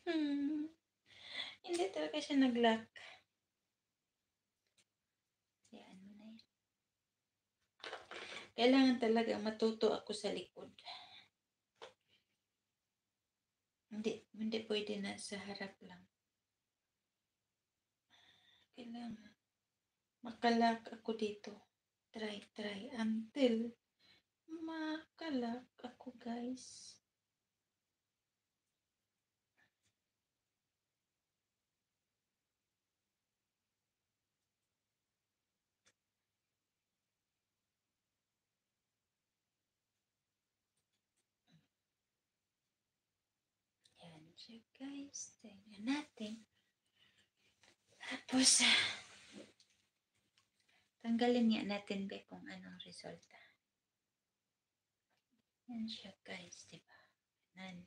Hindi talaga siya nag-lock. Yan mo na yun. Kailangan talaga matuto ako sa likod. Hindi pwede na sa harap lang. Kailangan makalak ako dito. Try until makalak ako, guys. Yan siya, guys. Tingnan natin. Tapos, tanggalin nga natin ba kung anong resulta. Yan siya, guys. Diba? Yan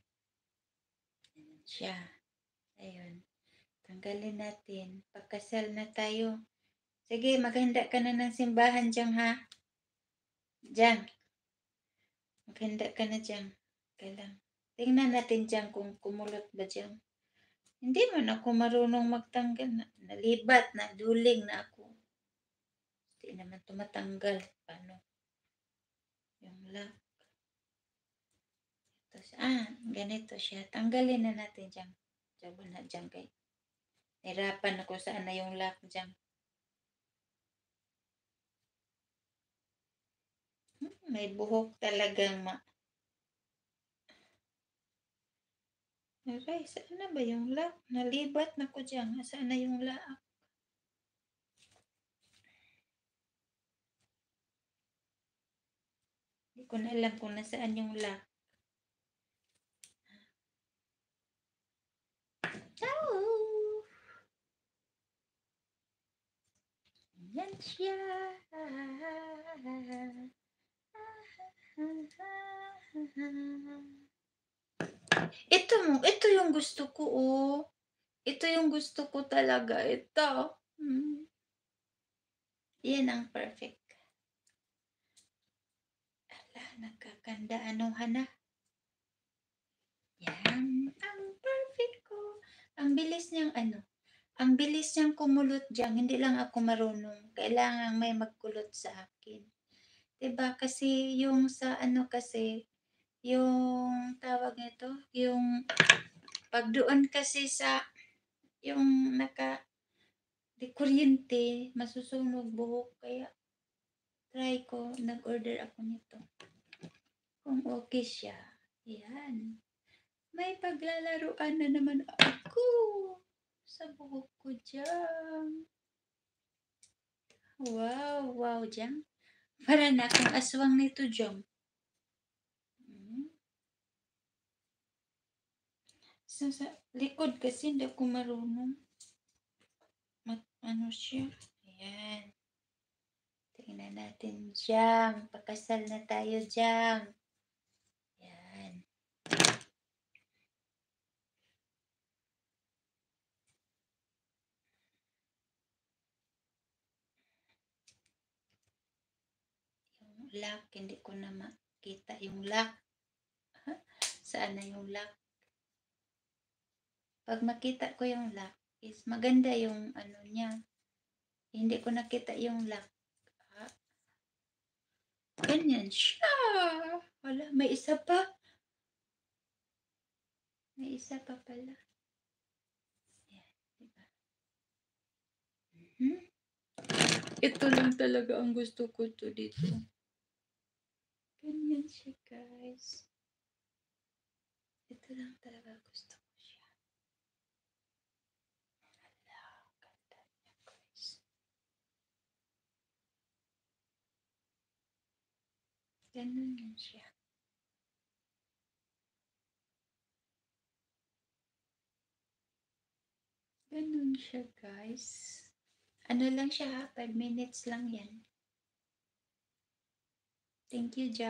siya. Ayun. Tanggalin natin. Pagkasal na tayo. Sige, maghanda ka na ng simbahan dyan, ha? Dyan. Maghanda ka na dyan. Kailang. Tingnan natin dyan kung kumulot ba dyan. Hindi man ako marunong magtanggal. Nalibat, naduling na ako. Hindi naman tumatanggal. Paano? Yung lock. Ganito siya. Tanggalin na natin dyan. Diyan na dyan kay. Nahirapan ako saan na yung lock dyan. May buhok talagang Aray, saan na ba yung lock? Nalibat na ko dyan. Saan na yung lock? Hindi ko na alam kung nasaan yung lock. Oh! Yan siya. Ito yung gusto ko, oh. Ito yung gusto ko talaga. Ito. Yan ang perfect. Ala, nagkakanda. Ano, Hana? Yan. Ang perfect ko. Ang bilis niyang Ang bilis niyang kumulot dyan. Hindi lang ako marunong. Kailangan may magkulot sa akin. Diba? Kasi yung sa kasi, yung tawag nito, yung pag doon kasi sa, yung di kuryente, masusunog buhok. Kaya, try ko, nag-order ako nito. Kung okay siya. Yan. May paglalaruan na naman ako sa buhok ko dyan. Wow, dyan. Para na akong aswang nito, Jom. Sa likod kasi hindi ako marunong. Ano siya? Ayan. Tingnan natin, Jam. Pakasal na tayo, Jam. Ayan. Yung lock, hindi ko na makita yung lock. Saan na yung lock? Pag makita ko yung lock, is maganda yung niya. Hindi ko nakita yung lock. Ganyan siya. Wala, may isa pa. May isa pa pala. Ayan, diba? Ito lang talaga ang gusto ko to dito. Ganyan siya, guys. Ito lang talaga gusto ko siya. Hala, ganda niya, guys. Ganun yan siya. Ganun siya, guys. Ano lang siya, 5 minutes lang yan. Thank you, John.